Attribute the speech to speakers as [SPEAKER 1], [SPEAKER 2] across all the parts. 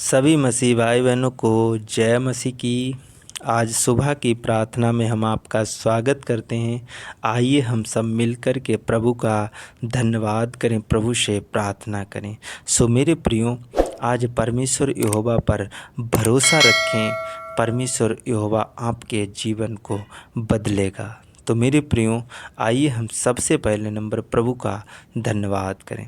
[SPEAKER 1] सभी मसीह भाई बहनों को जय मसीह की। आज सुबह की प्रार्थना में हम आपका स्वागत करते हैं। आइए हम सब मिलकर के प्रभु का धन्यवाद करें, प्रभु से प्रार्थना करें। सो मेरे प्रियो, आज परमेश्वर यहोवा पर भरोसा रखें। परमेश्वर यहोवा आपके जीवन को बदलेगा। तो मेरे प्रियो, आइए हम सबसे पहले नंबर प्रभु का धन्यवाद करें।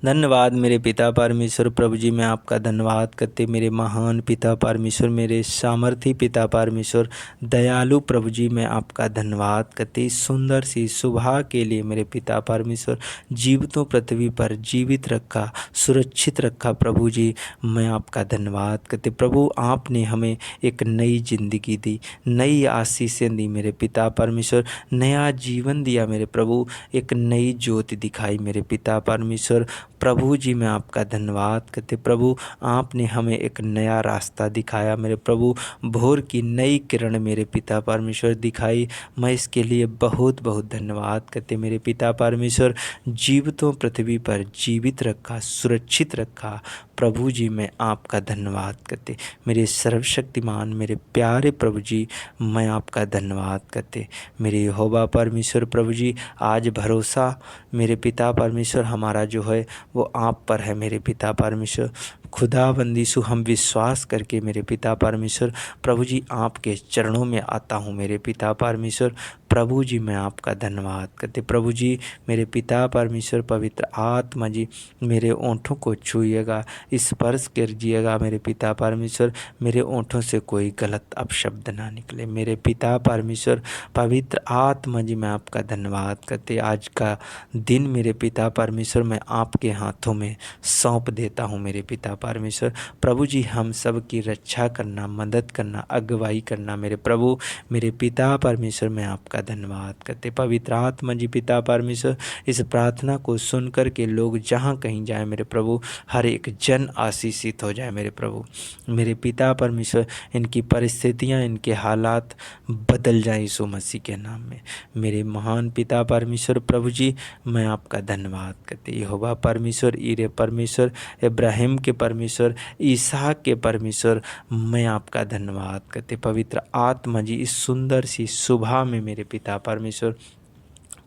[SPEAKER 1] धन्यवाद मेरे पिता परमेश्वर। प्रभु जी, मैं आपका धन्यवाद करते मेरे महान पिता परमेश्वर, मेरे सामर्थी पिता परमेश्वर, दयालु प्रभु जी, मैं आपका धन्यवाद करते इस सुंदर सी सुबह के लिए मेरे पिता परमेश्वर। जीवितों पृथ्वी पर जीवित रखा, सुरक्षित रखा प्रभु जी, मैं आपका धन्यवाद करते। प्रभु, आपने हमें एक नई जिंदगी दी, नई आशीषें दी मेरे पिता परमेश्वर, नया जीवन दिया मेरे प्रभु, एक नई ज्योति दिखाई मेरे पिता परमेश्वर। प्रभु जी, मैं आपका धन्यवाद करते। प्रभु, आपने हमें एक नया रास्ता दिखाया मेरे प्रभु, भोर की नई किरण मेरे पिता परमेश्वर दिखाई। मैं इसके लिए बहुत बहुत धन्यवाद करते मेरे पिता परमेश्वर। जीवितों पृथ्वी पर जीवित रखा, सुरक्षित रखा प्रभु जी, मैं आपका धन्यवाद करते। मेरे सर्वशक्तिमान मेरे प्यारे प्रभु जी, मैं आपका धन्यवाद करते। मेरे यहोवा परमेश्वर प्रभु जी, आज भरोसा मेरे पिता परमेश्वर हमारा जो है वो आप पर है मेरे पिता परमेश्वर। खुदाबंदी सु हम विश्वास करके मेरे पिता परमेश्वर प्रभु जी आपके चरणों में आता हूँ मेरे पिता परमेश्वर। प्रभु जी, मैं आपका धन्यवाद करते। प्रभु जी, मेरे पिता परमेश्वर पवित्र आत्मा जी मेरे ओंठों को छूइएगा, स्पर्श कीजिएगा मेरे पिता परमेश्वर। मेरे ओंठों से कोई गलत अपशब्द ना निकले मेरे पिता परमेश्वर। पवित्र आत्मा जी, मैं आपका धन्यवाद करते। आज का दिन मेरे पिता परमेश्वर मैं आपके हाथों में सौंप देता हूँ मेरे पिता परमेश्वर। प्रभु जी, हम सब की रक्षा करना, मदद करना, अगुवाई करना मेरे प्रभु, मेरे पिता परमेश्वर, मैं आपका धन्यवाद करते। पवित्र आत्मा जी पिता परमेश्वर, इस प्रार्थना को सुनकर के लोग जहाँ कहीं जाए मेरे प्रभु, हर एक जन आशीषित हो जाए मेरे प्रभु। मेरे पिता परमेश्वर, इनकी परिस्थितियाँ, इनके हालात बदल जाए यीशु मसीह के नाम में। मेरे महान पिता परमेश्वर प्रभु जी, मैं आपका धन्यवाद करते। यहोवा परमेश्वर, ईरे परमेश्वर, इब्राहिम के परमेश्वर, इसहाक के परमेश्वर, मैं आपका धन्यवाद करते। पवित्र आत्मा जी, इस सुंदर सी सुबह में मेरे पिता परमेश्वर,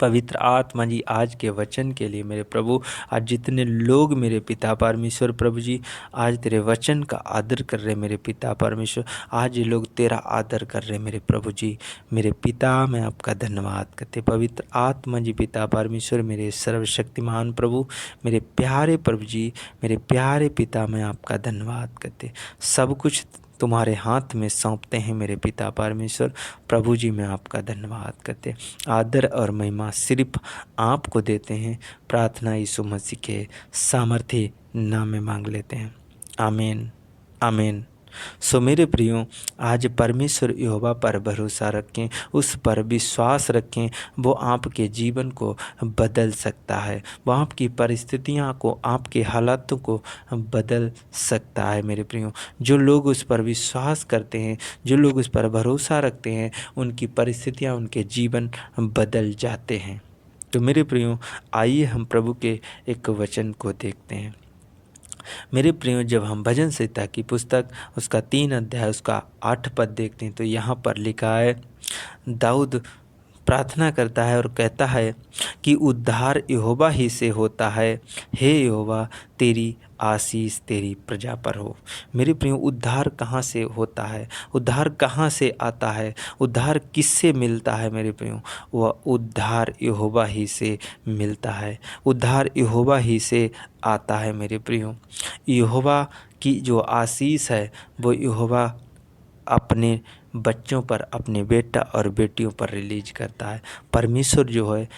[SPEAKER 1] पवित्र आत्मा जी, आज के वचन के लिए मेरे प्रभु, आज जितने लोग मेरे पिता परमेश्वर प्रभु जी आज तेरे वचन का आदर कर रहे मेरे पिता परमेश्वर, आज ये लोग तेरा आदर कर रहे मेरे प्रभु जी, मेरे पिता, मैं आपका धन्यवाद करते। पवित्र आत्मा जी पिता परमेश्वर, मेरे सर्वशक्तिमान प्रभु, मेरे प्यारे प्रभु जी, मेरे प्यारे पिता, मैं आपका धन्यवाद करते। सब कुछ तुम्हारे हाथ में सौंपते हैं मेरे पिता परमेश्वर। प्रभु जी, मैं आपका धन्यवाद करते। आदर और महिमा सिर्फ आपको देते हैं। प्रार्थना यीशु मसीह के सामर्थ्य नाम में मांग लेते हैं, आमीन आमीन। सो मेरे प्रियो, आज परमेश्वर यहोवा पर भरोसा रखें, उस पर विश्वास रखें। वो आपके जीवन को बदल सकता है, वो आपकी परिस्थितियां को, आपके हालातों को बदल सकता है मेरे प्रियो। जो लोग उस पर विश्वास करते हैं, जो लोग उस पर भरोसा रखते हैं, उनकी परिस्थितियां, उनके जीवन बदल जाते हैं। तो मेरे प्रियो, आइए हम प्रभु के एक वचन को देखते हैं। मेरे प्रियो, जब हम भजन संहिता की पुस्तक उसका 3 अध्याय उसका 8 पद देखते हैं तो यहाँ पर लिखा है, दाऊद प्रार्थना करता है और कहता है कि उद्धार यहोवा ही से होता है। हे यहोवा, तेरी आशीष तेरी प्रजा पर हो। मेरे प्रियो, उद्धार कहाँ से होता है? उद्धार कहाँ से आता है? उद्धार किससे मिलता है मेरे प्रियो? वह उद्धार यहोवा ही से मिलता है, उद्धार यहोवा ही से आता है मेरे प्रियो। यहोवा की जो आशीष है वो यहोवा अपने बच्चों पर, अपने बेटा और बेटियों पर रिलीज करता है। परमेश्वर जो है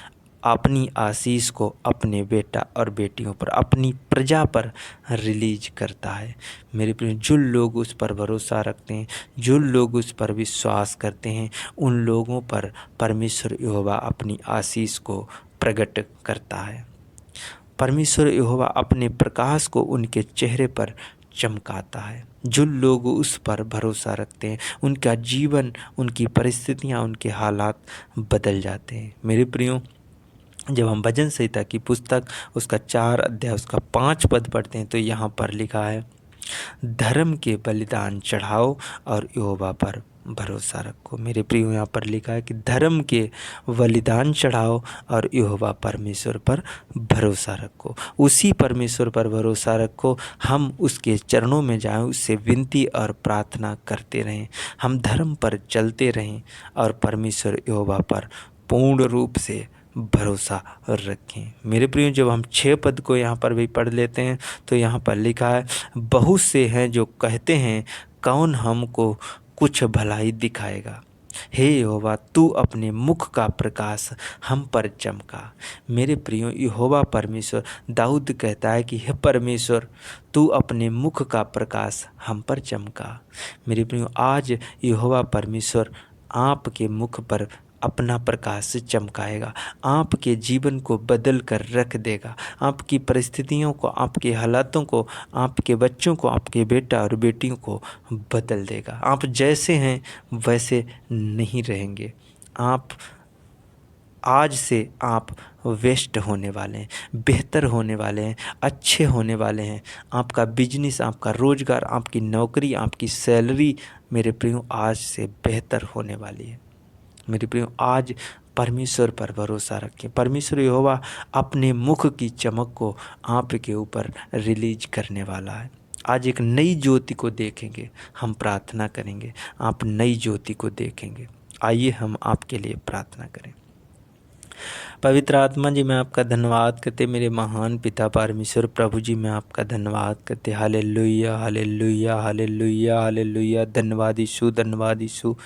[SPEAKER 1] अपनी आशीष को अपने बेटा और बेटियों पर, अपनी प्रजा पर रिलीज करता है मेरे प्रिय। जो लोग उस पर भरोसा रखते हैं, जो लोग उस पर विश्वास करते हैं, उन लोगों पर परमेश्वर यहोवा अपनी आशीष को प्रकट करता है। परमेश्वर यहोवा अपने प्रकाश को उनके चेहरे पर चमकाता है। जो लोग उस पर भरोसा रखते हैं, उनका जीवन, उनकी परिस्थितियां, उनके हालात बदल जाते हैं मेरे प्रियो। जब हम भजन संहिता की पुस्तक उसका 4 अध्याय उसका 5 पद पढ़ते हैं तो यहाँ पर लिखा है, धर्म के बलिदान चढ़ाओ और यहोवा पर भरोसा रखो। मेरे प्रियो, यहाँ पर लिखा है कि धर्म के बलिदान चढ़ाओ और यहोवा परमेश्वर पर भरोसा रखो। उसी परमेश्वर पर भरोसा रखो। हम उसके चरणों में जाएं, उससे विनती और प्रार्थना करते रहें, हम धर्म पर चलते रहें और परमेश्वर यहोवा पर पूर्ण रूप से भरोसा रखें। मेरे प्रियो, जब हम 6 पद को यहाँ पर भी पढ़ लेते हैं तो यहाँ पर लिखा है, बहुत से हैं जो कहते हैं कौन हमको कुछ भलाई दिखाएगा। हे यहोवा, तू अपने मुख का प्रकाश हम पर चमका। मेरे प्रियो, यहोवा परमेश्वर, दाऊद कहता है कि हे परमेश्वर, तू अपने मुख का प्रकाश हम पर चमका। मेरे प्रियो, आज यहोवा परमेश्वर आपके मुख पर अपना प्रकाश चमकाएगा, आपके जीवन को बदल कर रख देगा, आपकी परिस्थितियों को, आपके हालातों को, आपके बच्चों को, आपके बेटा और बेटियों को बदल देगा। आप जैसे हैं वैसे नहीं रहेंगे। आप आज से आप वेस्ट होने वाले हैं, बेहतर होने वाले हैं, अच्छे होने वाले हैं। आपका बिजनेस, आपका रोजगार, आपकी नौकरी, आपकी सैलरी मेरे प्रियो आज से बेहतर होने वाली है। मेरे प्रियो, आज परमेश्वर पर भरोसा रखें। परमेश्वर यहोवा अपने मुख की चमक को आपके ऊपर रिलीज करने वाला है। आज एक नई ज्योति को देखेंगे। हम प्रार्थना करेंगे, आप नई ज्योति को देखेंगे। आइए हम आपके लिए प्रार्थना करें। पवित्र आत्मा जी, मैं आपका धन्यवाद करते, मेरे महान पिता परमेश्वर प्रभु जी, मैं आपका धन्यवाद करते। Hallelujah, hallelujah, hallelujah, hallelujah. धन्यवाद यीशु, धन्यवाद यीशु,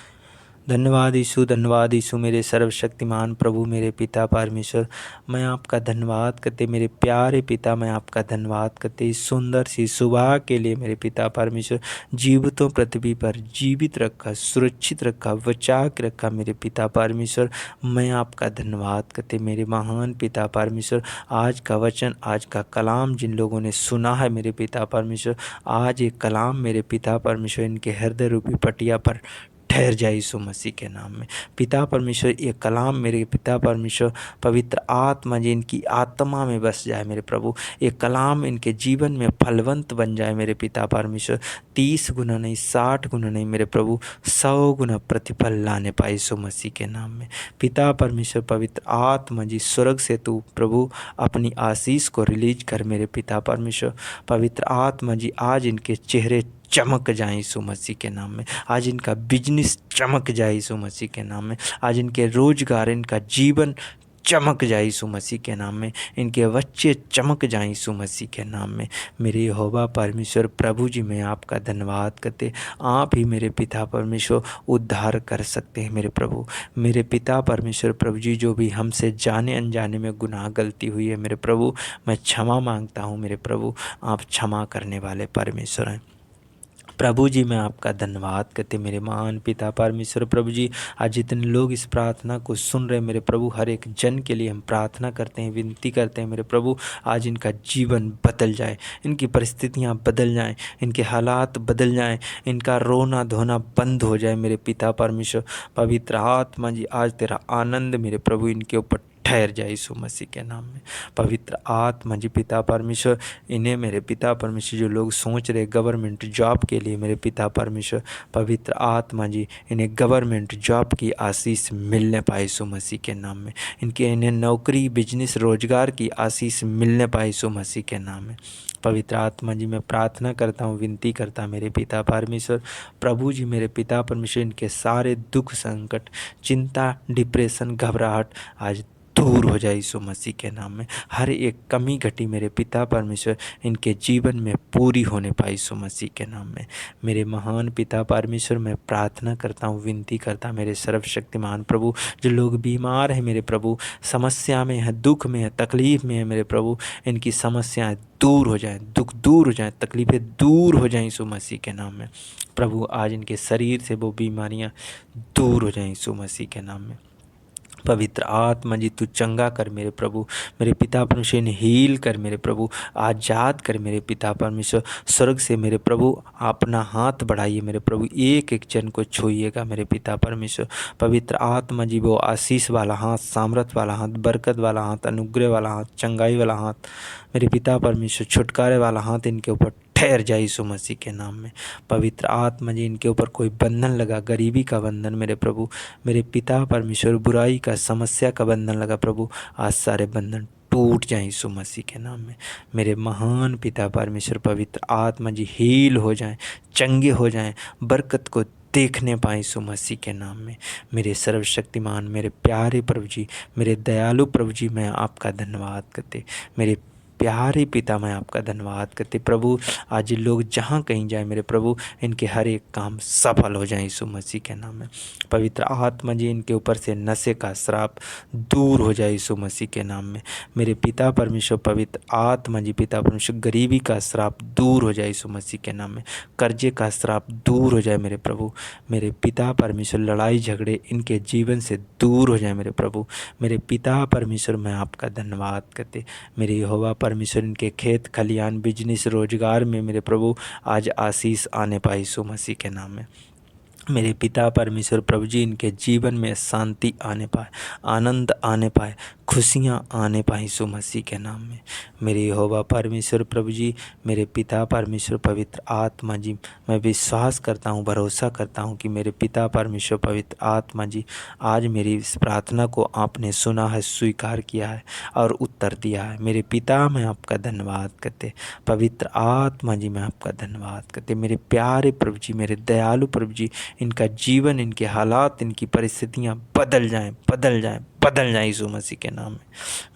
[SPEAKER 1] धन्यवाद यीशु, धन्यवाद यीशु। मेरे सर्वशक्तिमान प्रभु, मेरे पिता परमेश्वर, मैं आपका धन्यवाद करते। मेरे प्यारे पिता, मैं आपका धन्यवाद करते इस सुंदर सी सुबह के लिए। मेरे पिता परमेश्वर, जीवितों पृथ्वी पर जीवित रखा, सुरक्षित रखा, बचा के रखा। मेरे पिता परमेश्वर, मैं आपका धन्यवाद करते। मेरे महान पिता परमेश्वर, आज का वचन, आज का कलाम जिन लोगों ने सुना है मेरे पिता परमेश्वर, आज ये कलाम मेरे पिता परमेश्वर इनके हृदय रूपी पटिया पर ठहर जाए यीशु मसीह के नाम में। पिता परमेश्वर, ये कलाम मेरे पिता परमेश्वर पवित्र आत्मा जी इनकी आत्मा में बस जाए मेरे प्रभु। ये कलाम इनके जीवन में फलवंत बन जाए मेरे पिता परमेश्वर। 30 गुना नहीं, 60 गुना नहीं मेरे प्रभु, 100 गुना प्रतिफल लाने पाए यीशु मसीह के नाम में। पिता परमेश्वर पवित्र आत्मा जी, स्वर्ग से तू प्रभु अपनी आशीष को रिलीज कर मेरे पिता परमेश्वर। पवित्र आत्मा जी, आज इनके चेहरे चमक जाए यीशु मसीह के नाम में। आज इनका बिजनेस चमक जाए यीशु मसीह के नाम में। आज इनके रोजगार, इनका जीवन चमक जाए यीशु मसीह के नाम में। इनके बच्चे चमक जाए यीशु मसीह के नाम में। मेरे यहोवा परमेश्वर प्रभु जी, मैं आपका धन्यवाद करते। आप ही मेरे पिता परमेश्वर उद्धार कर सकते हैं मेरे प्रभु। मेरे पिता परमेश्वर प्रभु जी, जो भी हमसे जाने अनजाने में गुनाह गलती हुई है मेरे प्रभु, मैं क्षमा मांगता हूँ मेरे प्रभु। आप क्षमा करने वाले परमेश्वर हैं प्रभु जी। मैं आपका धन्यवाद करते मेरे महान पिता परमेश्वर प्रभु जी। आज जितने लोग इस प्रार्थना को सुन रहे मेरे प्रभु, हर एक जन के लिए हम प्रार्थना करते हैं, विनती करते हैं मेरे प्रभु। आज इनका जीवन बदल जाए, इनकी परिस्थितियां बदल जाएं, इनके हालात बदल जाएं, इनका रोना धोना बंद हो जाए मेरे पिता परमेश्वर। पवित्र आत्मा जी, आज तेरा आनंद मेरे प्रभु इनके ऊपर ठहर जाए यीशु मसीह के नाम में। पवित्र आत्मा जी पिता परमेश्वर, इन्हें मेरे पिता परमेश्वर जो लोग सोच रहे गवर्नमेंट जॉब के लिए मेरे पिता परमेश्वर, पवित्र आत्मा जी इन्हें गवर्नमेंट जॉब की आशीष मिलने पाए यीशु मसीह के नाम में। इन्हें नौकरी, बिजनेस, रोजगार की आशीष मिलने पाए यीशु मसीह के नाम में। पवित्र आत्मा जी, मैं प्रार्थना करता हूँ, विनती करता मेरे पिता परमेश्वर प्रभु जी, मेरे पिता परमेश्वर इनके सारे दुख, संकट, चिंता, डिप्रेशन, घबराहट आज दूर हो जाए यीशु मसीह के नाम में। हर एक कमी घटी मेरे पिता परमेश्वर इनके जीवन में पूरी होने पाई यीशु मसीह के नाम में। मेरे महान पिता परमेश्वर, मैं प्रार्थना करता हूँ, विनती करता मेरे सर्वशक्तिमान प्रभु, जो लोग बीमार हैं मेरे प्रभु, समस्या में है, दुख में है, तकलीफ में है मेरे प्रभु, इनकी समस्याएं दूर हो जाएं, दुख दूर हो जाएं, तकलीफ़ें दूर हो जाएं यीशु मसीह के नाम में। प्रभु आज इनके शरीर से वो बीमारियां दूर हो जाएं यीशु मसीह के नाम में। पवित्र आत्मा जी, तू चंगा कर मेरे प्रभु, मेरे पिता परमेश्वर ने हील कर मेरे प्रभु, आज़ाद कर मेरे पिता परमेश्वर। स्वर्ग से मेरे प्रभु अपना हाथ बढ़ाइए मेरे प्रभु, एक एक जन को छूइएगा मेरे पिता परमेश्वर। पवित्र आत्मा जी, वो आशीष वाला हाथ, सामर्थ वाला हाथ, बरकत वाला हाथ, अनुग्रह वाला हाथ, चंगाई वाला हाथ मेरे पिता परमेश्वर, छुटकारे वाला हाथ इनके ऊपर ठहर जाए यीशु मसीह के नाम में। पवित्र आत्मा जी इनके ऊपर कोई बंधन लगा, गरीबी का बंधन मेरे प्रभु, मेरे पिता परमेश्वर, बुराई का, समस्या का बंधन लगा प्रभु, आज सारे बंधन टूट जाएं यीशु मसीह के नाम में। मेरे महान पिता परमेश्वर, पवित्र आत्मा जी हील हो जाएं, चंगे हो जाएं, बरकत को देखने पाए यीशु मसीह के नाम में। मेरे सर्वशक्तिमान, मेरे प्यारे प्रभु जी, मेरे दयालु प्रभु जी, मैं आपका धन्यवाद करते, मेरे प्यारे पिता मैं आपका धन्यवाद करते प्रभु। आज ये लोग जहाँ कहीं जाए मेरे प्रभु, इनके हर एक काम सफल हो जाए यीशु मसीह के नाम में। पवित्र आत्मा जी इनके ऊपर से नशे का श्राप दूर हो जाए यीशु मसीह के नाम में। मेरे पिता परमेश्वर, पवित्र आत्मा जी, पिता परमेश्वर, गरीबी का श्राप दूर हो जाए यीशु मसीह के नाम में। कर्जे का श्राप दूर हो जाए मेरे प्रभु। मेरे पिता परमेश्वर, लड़ाई झगड़े इनके जीवन से दूर हो जाए मेरे प्रभु। मेरे पिता परमेश्वर मैं आपका धन्यवाद करते, मेरे यहोवा परमेश्वर, इनके खेत खलियान, बिजनेस, रोजगार में मेरे प्रभु आज आशीष आने पाए यीशु मसीह के नाम में। मेरे पिता परमेश्वर प्रभु जी इनके जीवन में शांति आने पाए, आनंद आने पाए, खुशियाँ आने पाए यीशु मसीह के नाम में। मेरे यहोवा परमेश्वर प्रभु जी, मेरे पिता परमेश्वर, पवित्र आत्मा जी, मैं विश्वास करता हूँ, भरोसा करता हूँ कि मेरे पिता परमेश्वर, पवित्र आत्मा जी, आज मेरी इस प्रार्थना को आपने सुना है, स्वीकार किया है और उत्तर दिया है। मेरे पिता मैं आपका धन्यवाद करते, पवित्र आत्मा जी मैं आपका धन्यवाद करते। मेरे प्यारे प्रभु जी, मेरे दयालु प्रभु जी, इनका जीवन, इनके हालात, इनकी परिस्थितियाँ बदल जाएं, बदल जाएं, बदल जाए यीशु मसीह के नाम में।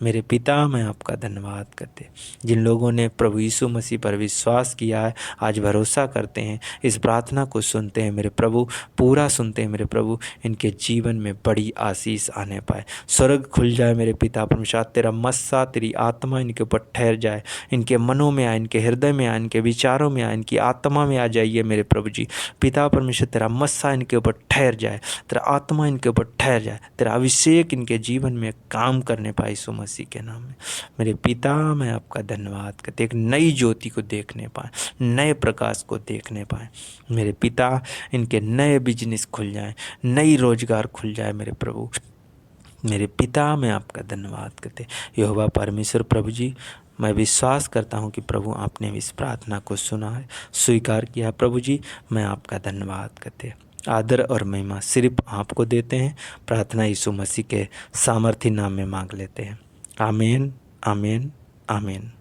[SPEAKER 1] मेरे पिता मैं आपका धन्यवाद करते, जिन लोगों ने प्रभु यीशु मसीह पर विश्वास किया है, आज भरोसा करते हैं, इस प्रार्थना को सुनते हैं मेरे प्रभु, पूरा सुनते हैं मेरे प्रभु, इनके जीवन में बड़ी आशीष आने पाए, स्वर्ग खुल जाए मेरे पिता परमेश्वर, तेरा मस्सा, तेरी आत्मा इनके ऊपर ठहर जाए, इनके मनों में आए, इनके हृदय में आए, इनके विचारों में आए, इनकी आत्मा में आ जाइए मेरे प्रभु जी। पिता परमेश्वर तेरा मस्सा इनके ऊपर ठहर जाए, तेरा आत्मा इनके ऊपर ठहर जाए, तेरा अभिषेक इनके जीवन में काम करने पाए यीशु मसीह के नाम में। मेरे पिता मैं आपका धन्यवाद करते, एक नई ज्योति को देखने पाए, नए प्रकाश को देखने पाए मेरे पिता, इनके नए बिजनेस खुल जाए, नई रोजगार खुल जाए मेरे प्रभु। मेरे पिता मैं आपका धन्यवाद करते, यहोवा परमेश्वर प्रभु जी, मैं विश्वास करता हूँ कि प्रभु आपने इस प्रार्थना को सुना है, स्वीकार किया प्रभु जी। मैं आपका धन्यवाद करते, आदर और महिमा सिर्फ आपको देते हैं। प्रार्थना यीशु मसीह के सामर्थी नाम में मांग लेते हैं, आमीन, आमीन, आमीन।